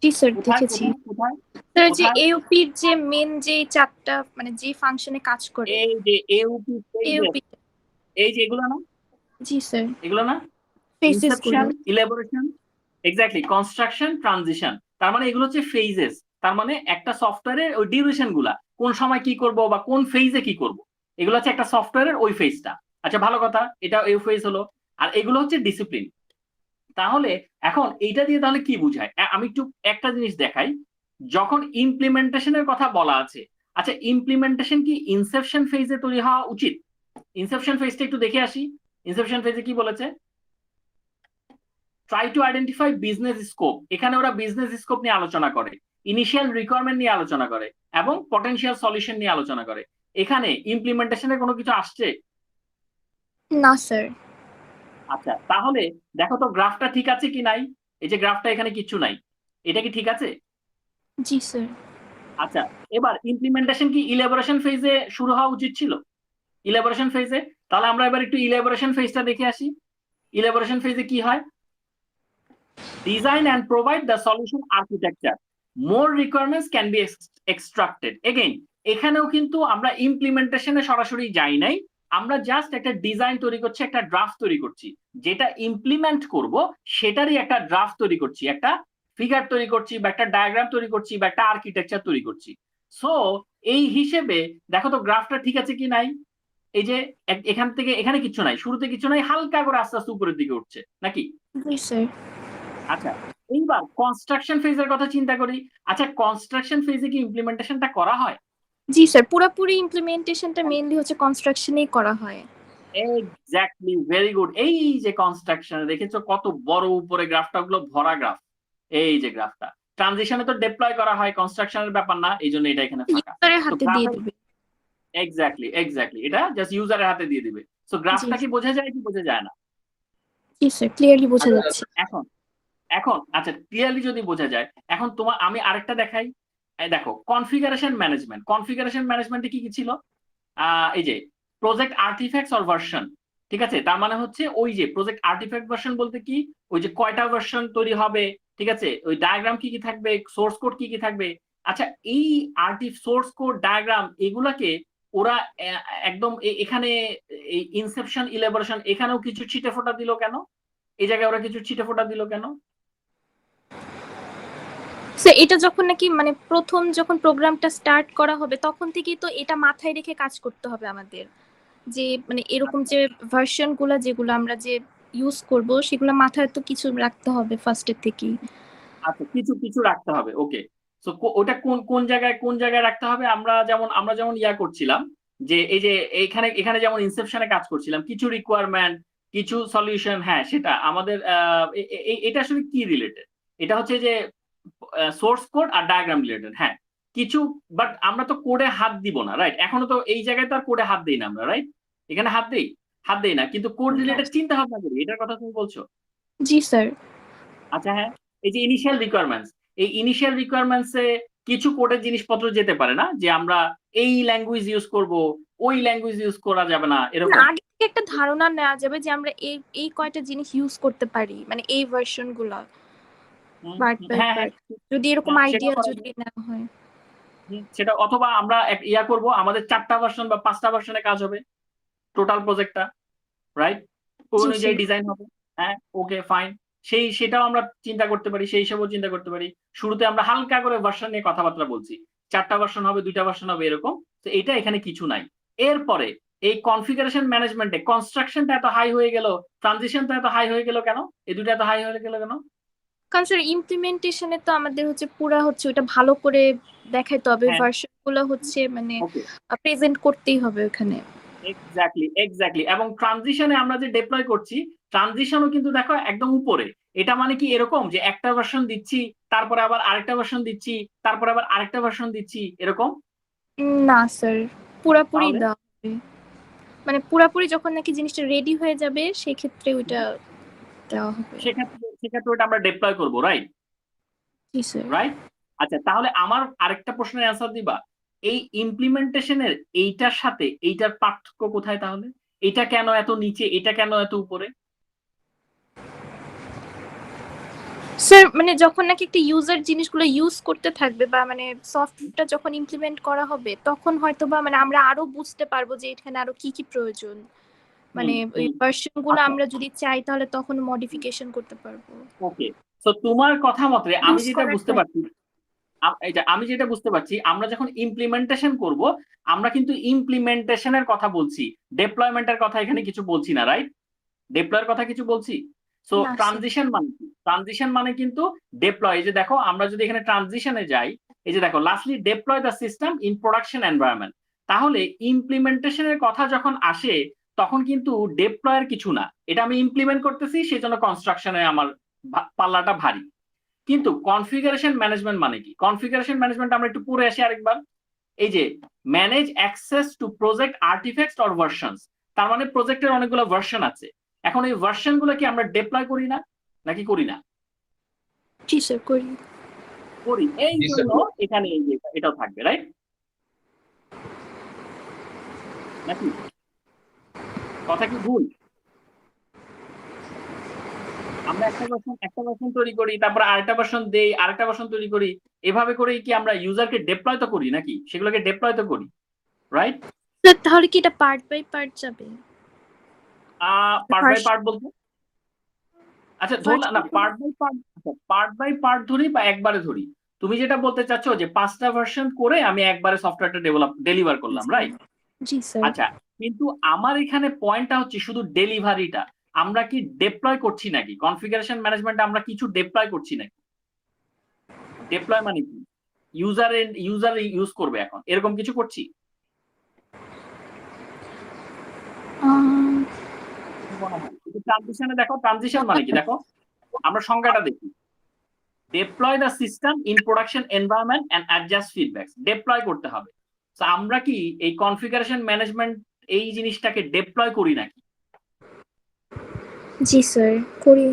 জি স্যার কোথায় দেখেছি। কোথায় কোথায় স্যার যে কোথায়? এওপির যে মেন যে 4টা মানে যে ফাংশনে কাজ করে এই যে এওপি ফেজেস, এওপি। এই যে এগুলো না, জি স্যার, এগুলো না, ফেসেস ইনসেপশন, গুলো। Elaboration, exactly, construction, transition. তার মানে এগুলো হচ্ছে ফেজেস। তার মানে একটা সফটওয়্যারের ওই ডিউরেশন গুলা, কোন সময় কি করব বা কোন ফেজে কি করব, এগুলো হচ্ছে একটা সফটওয়্যারের ওই ফেজটা। আচ্ছা ভালো কথা, এটা এই ফেজ হলো। আর এগুলো হচ্ছে ডিসিপ্লিন। তাহলে এখন এইটা দিয়ে তাহলে কি বুঝায়? আমি একটু একটা জিনিস দেখাই। যখন ইমপ্লিমেন্টেশনের কথা বলা আছে, আচ্ছা ইমপ্লিমেন্টেশন কি ইনসেপশন ফেজে তৈরি হওয়া উচিত? ইনসেপশন ফেজটা একটু দেখে আসি। ইনসেপশন ফেজে কি বলেছে? Try to identify business scope. এখানে ওরা বিজনেস স্কোপ নিয়ে আলোচনা করে, ইনিশিয়াল রিকোয়ারমেন্ট নিয়ে আলোচনা করে, এবং পটেনশিয়াল সলিউশন নিয়ে আলোচনা করে। এখানে ইমপ্লিমেন্টেশনের কোনো কিছু আসছে? না স্যার। আচ্ছা তাহলে দেখো তো গ্রাফটা ঠিক আছে কি নাই। এই যে গ্রাফটা, এখানে কিছু নাই, এটা কি ঠিক আছে? জি স্যার। আচ্ছা এবার ইমপ্লিমেন্টেশন কি ইলাবোরেশন ফেজে শুরু হওয়া উচিত ছিল? ইলাবোরেশন ফেজে। তাহলে আমরা এবার একটু ইলাবোরেশন ফেজটা দেখে আসি। ইলাবোরেশন ফেজে কি হয়? Design and provide the solution architecture. More requirements can be extracted. Again, এখানেও কিন্তু আমরা ইমপ্লিমেন্টেশনে সরাসরি যাই নাই, আমরা জাস্ট একটা ডিজাইন তৈরি করছি, একটা ড্রাফট তৈরি করছি, যেটা ইমপ্লিমেন্ট করব সেটারই একটা ড্রাফট তৈরি করছি, একটা ফিগার তৈরি করছি, বা একটা ডায়াগ্রাম তৈরি করছি, বা একটা আর্কিটেকচার তৈরি করছি। সো এই হিসেবে দেখো তো গ্রাফটা ঠিক আছে কি নাই। এই যে এখান থেকে এখানে কিছু নাই, শুরুতে কিছু নাই, হালকা করে আস্তে আস্তে উপরের দিকে উঠছে নাকি? জি স্যার। আচ্ছা এইবার কনস্ট্রাকশন ফেজের কথা চিন্তা করি। আচ্ছা কনস্ট্রাকশন ফেজে কি ইমপ্লিমেন্টেশনটা করা হয়? জি স্যার, পুরোপুরি ইমপ্লিমেন্টেশনটা মেইনলি হচ্ছে কনস্ট্রাকশনেই করা হয়। Exactly, very good. এই যে কনস্ট্রাকশন দেখেছো কত বড় উপরে গ্রাফটা, গুলো ভরা গ্রাফ। এই যে গ্রাফটা ট্রানজিশনে তো ডিপ্লয় করা হয়, কনস্ট্রাকশনের ব্যাপার না, এই জন্য এটা এখানে ফাঁকা। ইউজারের তো হাতে দিয়ে গ্রাফে দিবে। এক্স্যাক্টলি এক্স্যাক্টলি এটা জাস্ট ইউজারের হাতে দিয়ে দিবে। সো জি গ্রাফটা কি বোঝা যায় কি বোঝা যায় না? জি স্যার, ক্লিয়ারলি বোঝা আচ্ছা যাচ্ছে। এখন এখন আচ্ছা ক্লিয়ারলি যদি বোঝা যায়, এখন তোমার আমি আরেকটা দেখাই। এই দেখো কনফিগারেশন ম্যানেজমেন্ট। কনফিগারেশন ম্যানেজমেন্টে কি কি ছিল? এই যে প্রজেক্ট আর্টিফ্যাক্টস অর ভার্সন। ঠিক আছে, তার মানে হচ্ছে ওই যে প্রজেক্ট আর্টিফ্যাক্ট ভার্সন বলতে কি, ওই যে কয়টা ভার্সন তৈরি হবে, ঠিক আছে, ওই ডায়াগ্রাম কি কি থাকবে, সোর্স কোড কি কি থাকবে। আচ্ছা এই সোর্স কোড ডায়াগ্রাম এগুলাকে ওরা একদম এখানে এই ইনসেপশন ইলাবোরেশন এখানেও কিছু ছিটে ফোটা দিল কেন? এই জায়গায় ওরা কিছু ছিটে ফোটা দিল কেন? স্যার এটা যখন নাকি মানে প্রথম যখন প্রোগ্রামটা স্টার্ট করা হবে তখন থেকেই তো এটা মাথায় রেখে কাজ করতে হবে আমাদের, যে মানে এরকম যে ভার্সন গুলা যেগুলো আমরা যে ইউজ করব সেগুলো মাথায় তো কিছু রাখতে হবে ফার্স্টের থেকেই। আচ্ছা কিছু কিছু রাখতে হবে, ওকে। সো ওটা কোন কোন জায়গায় কোন জায়গায় রাখতে হবে? আমরা যেমন ইয়া করছিলাম, যে এই যে এখানে এখানে যেমন ইনসেপশনে কাজ করছিলাম, কিছু রিকোয়ারমেন্ট, কিছু সলিউশন, হ্যাঁ সেটা আমাদের এটা আসলে কি রিলেটেড? এটা হচ্ছে যে সোর্স কোড আর ডায়াগ্রাম রিলেটেড, হ্যাঁ কিছু। বাট আমরা তো কোডে হাত দিব না, রাইট? এখনো তো এই জায়গায় তো আর কোডে হাত দেই না আমরা, রাইট? এখানে হাত দেই না, কিন্তু কোড রিলেটেড চিন্তা ভাবনা করি, এটার কথা তুমি বলছো? জি স্যার। আচ্ছা হ্যাঁ, এই যে ইনিশিয়াল রিকোয়ারমেন্টস, এই ইনিশিয়াল রিকোয়ারমেন্টসে কিছু কোডের জিনিসপত্র যেতে পারে না, যে আমরা এই ল্যাঙ্গুয়েজ ইউজ করব, ওই ল্যাঙ্গুয়েজ ইউজ করা যাবে না, না, এরকম? আগে থেকে একটা ধারণা নেওয়া যাবে যে আমরা এই এই কয়টা জিনিস ইউজ করতে পারি, মানে এই ভার্সন গুলা পার্ট বাই হ্যাঁ হ্যাঁ পার্ট, যদি এরকম সেটাও আইডিয়া করা যদি যায়। নেওয়া হয়। সেটা অথবা আমরা ইয়া করব, আমাদের 4টা ভার্সন বা 5টা ভার্সনে কাজ হবে টোটাল প্রজেক্টটা, রাইট? ওই জি অনুযায়ী স্যার। ডিজাইন হবে। হ্যাঁ ওকে ফাইন। সেটাও আমরা চিন্তা করতে পারি, সেই হিসাবেও চিন্তা করতে পারি। শুরুতে আমরা হালকা করে ভার্সন নিয়ে কথাবার্তা বলছি, 4টা ভার্সন হবে, 2টা ভার্সন হবে, এরকম। তো এটা এখানে কিছু নাই। এরপরে এই কনফিগারেশন ম্যানেজমেন্টে কনস্ট্রাকশনটা এত হাই হয়ে গেল, ট্রানজিশনটা এত হাই হয়ে গেল কেন? এই দুটো এত হাই হয়ে গেল কেন? কারণ স্যার ইমপ্লিমেন্টেশনে তো আমাদের হচ্ছে পুরা হচ্ছে ওটা ভালো করে দেখাইতে হবে, হ্যাঁ ভার্সন গুলো হচ্ছে মানে ওকে প্রেজেন্ট করতেই হবে ওখানে। Exactly exactly. এবং ট্রানজিশনে আমরা যে ডিপ্লয় করছি, ট্রানজিশনও কিন্তু দেখো একদম উপরে। এটা মানে কি এরকম যে একটা ভার্সন দিচ্ছি, তারপরে আবার আরেকটা ভার্সন দিচ্ছি, তারপরে আবার আরেকটা ভার্সন দিচ্ছি, এরকম? না স্যার, পুরাপুরি তাহলে দেওয়া হবে, মানে পুরাপুরি যখন নাকি জিনিসটা রেডি হয়ে যাবে সেই ক্ষেত্রে ওইটা দেওয়া হবে। সেক্ষেত্রে ওটা আমরা ডিপ্লয় করবো, রাইট? জি স্যার। রাইট। আচ্ছা তাহলে আমার আরেকটা প্রশ্নের অ্যান্সার দিবা। এই ইমপ্লিমেন্টেশনের এইটার সাথে এইটার পার্থক্য কোথায় তাহলে? এটা কেন এত নিচে, এটা কেন এত উপরে? স্যার মানে যখন নাকি একটা ইউজার জিনিসগুলো ইউজ করতে থাকবে বা মানে সফটওয়্যারটা যখন ইমপ্লিমেন্ট করা হবে তখন হয়তো বা মানে আমরা আরো বুঝতে পারবো যে এখানে আরো কি কি প্রয়োজন, মানে ওই ভার্সন গুলো আচ্ছা, আমরা যদি চাই তাহলে তখন মডিফিকেশন করতে পারবো ওকে। তো তোমার কথা মতে আমি ইউজ যেটা করার বুঝতে পারছি, আমি যেটা বুঝতে পারছি, আমরা যখন ইমপ্লিমেন্টেশন করব আমরা কিন্তু ইমপ্লিমেন্টেশনের কথা বলছি, ডেপ্লয়মেন্টের কথা এখানে কিছু বলছি না, রাইট? ডেপ্লয়ের কথা কিছু বলছি? সো না স্যার। ট্রানজিশন মানে কি? ট্রানজিশন মানে কিন্তু ডেপ্লয়। এই যে দেখো, আমরা যদি এখানে ট্রানজিশনে যাই, এই যে দেখো, lastly deploy the system in production environment. তাহলে ইমপ্লিমেন্টেশনের কথা যখন আসে তখন কিন্তু ডেপ্লয়ের কিছু না, এটা আমি ইমপ্লিমেন্ট করতেছি, সেই জন্য কনস্ট্রাকশনে আমার পাল্লাটা ভারী। কিন্তু কনফিগারেশন ম্যানেজমেন্ট মানে কি? কনফিগারেশন ম্যানেজমেন্ট আমরা একটু পড়ে আসি আরেকবার। এই যে manage access to project artefacts or versions, তার মানে প্রজেক্টের অনেকগুলো ভার্সন আছে। এখন এই ভার্সন গুলো কি আমরা ডেপ্লয় করি না, নাকি করি না? জি স্যার করি। করি, এই জি স্যার। জন্য এখানে এই যে এটাও থাকবে, রাইট? নাকি কথা কি ভুল? আমরা একটা ভার্সন তৈরি করি, তারপর আরেকটা ভার্সন দেই, আরেকটা ভার্সন তৈরি করি, এভাবে করেই কি আমরা ইউজারকে ডেপ্লয় তো করি, নাকি সেগুলোকে ডেপ্লয় তো করি, রাইট? স্যার তাহলে কি এটা পার্ট বাই পার্ট যাবে? পার্ট বাই পার্ট বলতে আচ্ছা ধরলাম না, পার্ট বাই পার্ট ধরি বা একবারে ধরি। তুমি যেটা বলতে চাচ্ছ যে 5টা ভার্সন করে আমি একবারে সফটওয়্যারটা ডেলিভার করলাম, রাইট? জি স্যার। আচ্ছা, কিন্তু আমার এখানে পয়েন্টটা হচ্ছে শুধু ডেলিভারিটা। আমরা কি ডেপ্লয় করছি নাকি? কনফিগারেশন ম্যানেজমেন্টে আমরা কিছু ডেপ্লয় করছি নাকি? ডেপ্লয় মানে কি? ইউজার ইউজ করবে, এখন এরকম কিছু করছি? ট্রানজিশনে দেখো, ট্রানজিশন মানে কি দেখো, আমরা সংজ্ঞাটা দেখি। Deploy the system in production environment and adjust feedbacks, deploy করতে হবে। তো আমরা কি এই কনফিগারেশন ম্যানেজমেন্ট এই জিনিসটাকে ডেপ্লয় করি নাকি? জি স্যার করি।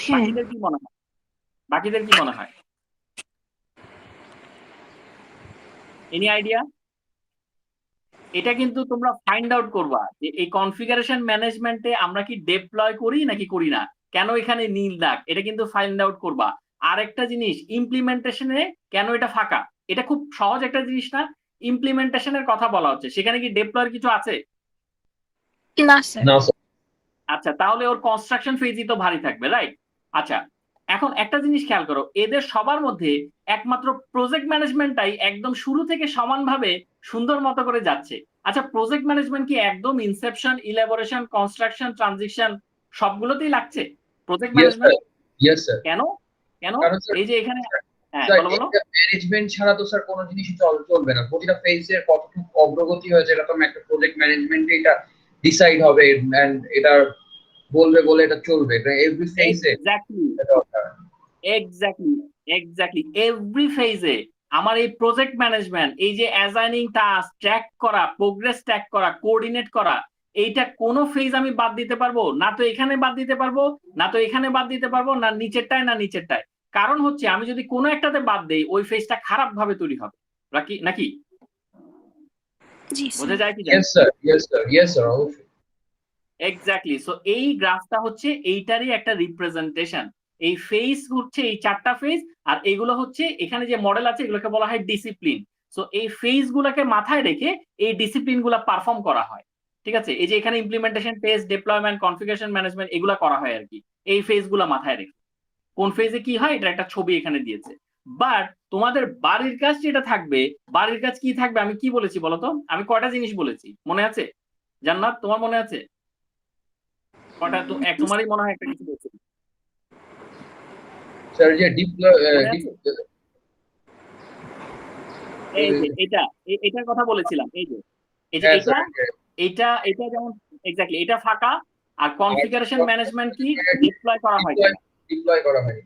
হ্যাঁ। বাকিদের কি মনে হয়? বাকিদের কি মনে হয়? Any idea? এটা কিন্তু তোমরা ফাইন্ড আউট করবা যে এই কনফিগারেশন ম্যানেজমেন্টে আমরা কি ডেপ্লয় করি নাকি করি না, কেন এখানে নীল দাগ, এটা কিন্তু ফাইন্ড আউট করবা। আরেকটা জিনিস, ইমপ্লিমেন্টেশনে কেন এটা ফাঁকা, এটা খুব সহজ একটা জিনিস না? ইমপ্লিমেন্টেশনের কথা বলা হচ্ছে, সেখানে কি ডেপ্লয়ের কিছু আছে? না স্যার। না স্যার। আচ্ছা, তাহলে ওর কনস্ট্রাকশন ফেজই তো ভারী থাকবে, রাইট? আচ্ছা, এখন একটা জিনিস খেয়াল করো, এদের সবার মধ্যে একমাত্র প্রজেক্ট ম্যানেজমেন্টটাই একদম শুরু থেকে সমানভাবে সুন্দর মতো করে যাচ্ছে। আচ্ছা, প্রজেক্ট ম্যানেজমেন্ট কি একদম ইনসেপশন, ইলাবোরেশন, কনস্ট্রাকশন, ট্রানজিশন সবগুলোতেই লাগছে project yes management? Sir. Yes sir. কেন? কেন? কারণ স্যার, এই যে এখানে, হ্যাঁ স্যার বলো বলো। এটা ম্যানেজমেন্ট ছাড়া তো স্যার কোনো জিনিসই চলবে না। প্রতিটা ফেজের কতটুকু অগ্রগতি হয়েছে এটা তো একটা প্রজেক্ট ম্যানেজমেন্টে এটা ডিসাইড হবে, এন্ড এটা বলে এটা চলবে, এটা এভরি ফেজে এক্স্যাক্টলি, দরকার। এক্স্যাক্টলি, এক্স্যাক্টলি এভরি ফেজে আমার এই প্রজেক্ট ম্যানেজমেন্ট, এই যে অ্যাসাইনিং টাস্ক, ট্র্যাক করা, প্রোগ্রেস ট্র্যাক করা, কোঅর্ডিনেট করা, এইটা কোনো ফেজ আমি বাদ দিতে পারবো না? তো এখানে বাদ দিতে পারবো না, তো এখানে বাদ দিতে পারবো না, নিচেরটায় না নিচেরটায়। কারণ হচ্ছে আমি যদি কোনো একটাতে বাদ দেই ওই ফেজটা খারাপ ভাবে তৈরি হবে, নাকি নাকি জি বোঝা স্যার। যায় কি? Yes sir. Yes sir. Yes sir, অবশ্যই। এক্স্যাক্টলি। সো এই গ্রাফটা হচ্ছে এইটারই একটা রিপ্রেজেন্টেশন। এই ফেজ হচ্ছে এই 4টা ফেজ, আর এগুলো হচ্ছে এখানে যে মডেল আছে এগুলোকে বলা হয় ডিসিপ্লিন। সো এই ফেজ গুলোকে মাথায় রেখে এই ডিসিপ্লিন গুলা পারফর্ম করা হয়, ঠিক আছে? এই যে এখানে implementation, test, deployment, configuration management এগুলা করা হয় আর কি, এই ফেজ গুলা মাথায় রেখে। কোন ফেজে কি হয় এটা একটা ছবি এখানে দিয়েছে। বাট তোমাদের বাড়ির কাজ যেটা থাকবে, বাড়ির কাজ কি থাকবে আমি কি বলেছি বলতো? আমি কয়টা জিনিস বলেছি মনে আছে? জান্নাত, তোমার মনে আছে কটা? তো তোমারই মনে হয় একটা কিছু বলছি, স্যার যে মনে আছে? এই যে এটা, এটার কথা বলেছিলাম, এই যে এই যে হ্যাঁ এটা, স্যার, এটা এটা যেমন এক্স্যাক্টলি এটা ফাঁকা। আর কনফিগারেশন ম্যানেজমেন্ট কি ডিপ্লয় করা হয় কিনা? ডিপ্লয় করা হয়।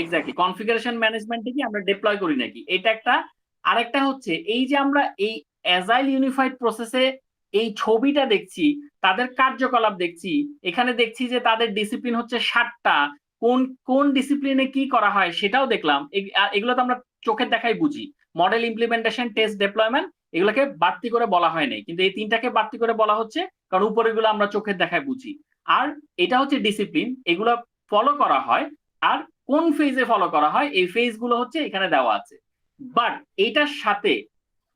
এক্স্যাক্টলি, কনফিগারেশন ম্যানেজমেন্টে কি আমরা ডিপ্লয় করি নাকি, এটা একটা। আরেকটা হচ্ছে এই যে আমরা এই অ্যাজাইল ইউনিফাইড প্রসেসে এই ছবিটা দেখছি, তাদের কার্যকলাপ দেখছি, এখানে দেখছি যে তাদের ডিসিপ্লিন হচ্ছে 7টা। কোন কোন ডিসিপ্লিনে কি করা হয় সেটাও দেখলাম। এগুলো তো আমরা চোখের দেখাই বুঝি। মডেল ইমপ্লিমেন্টেশন, টেস্ট, ডেপ্লয়মেন্ট, এগুলোকে বাড়তি করে বলা হয় নাই, কিন্তু এই তিনটাকে বাড়তি করে বলা হচ্ছে কারণ উপরেগুলো আমরা চোখের দেখায় বুঝি। আর এটা হচ্ছে ডিসিপ্লিন, এগুলো ফলো করা হয়। আর কোন ফেজে ফলো করা হয় এই ফেজ গুলো হচ্ছে এখানে দেওয়া আছে। বাট এটার সাথে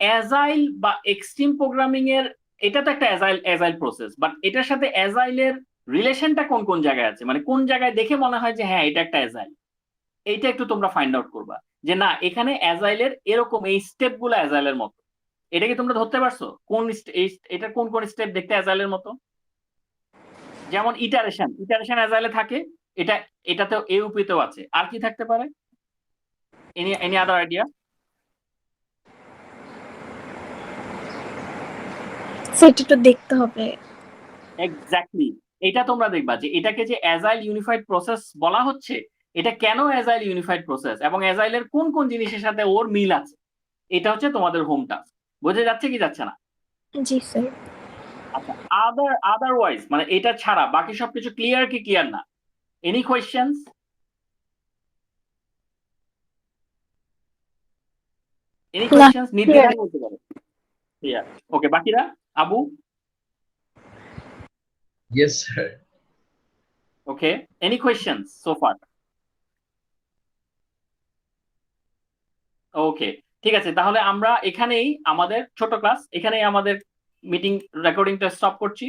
অ্যাজাইল বা এক্সট্রিম প্রোগ্রামিং এর, এটা তো একটা অ্যাজাইল প্রসেস, বাট এটার সাথে অ্যাজাইলের রিলেশনটা কোন কোন জায়গায় আছে, মানে কোন জায়গায় দেখে মনে হয় যে হ্যাঁ এটা একটা অ্যাজাইল, এইটা একটু তোমরা ফাইন্ড আউট করবা যে না এখানে অ্যাজাইলের এরকম এই স্টেপ গুলো অ্যাজাইলের মতো। এটা কি তোমরা ধরতে পারছো কোন এটা কোন কোন স্টেপ দেখতে অ্যাজাইলের মতো? যেমন ইটারেশন, ইটারেশন অ্যাজাইলে থাকে, এটা এটাতেও এউপিতেও আছে। আর কি থাকতে পারে? Any other idea? সেটা তো দেখতে হবে। এক্স্যাক্টলি, এটা তোমরা দেখবা যে এটাকে যে অ্যাজাইল ইউনিফাইড প্রসেস বলা হচ্ছে, এটা কেন অ্যাজাইল ইউনিফাইড প্রসেস এবং অ্যাজাইলের কোন কোন জিনিসের সাথে ওর মিল আছে, এটা হচ্ছে তোমাদের হোম টাস্ক। বোঝা যাচ্ছে কি যাচ্ছে না? জি স্যার। আচ্ছা, আদারওয়াইজ মানে এটা ছাড়া বাকি সবকিছু ক্লিয়ার কি ক্লিয়ার না? Any questions? Any questions? নির্দ্বিধায় বলতে পারো। ক্লিয়ার? ওকে, বাকিরা? আবু? Yes, sir. ওকে, এনি কোয়েশ্চেনস সো ফার? ওকে, ঠিক আছে, তাহলে আমরা এখানেই আমাদের ছোট ক্লাস, এখানেই আমাদের মিটিং রেকর্ডিংটা স্টপ করছি।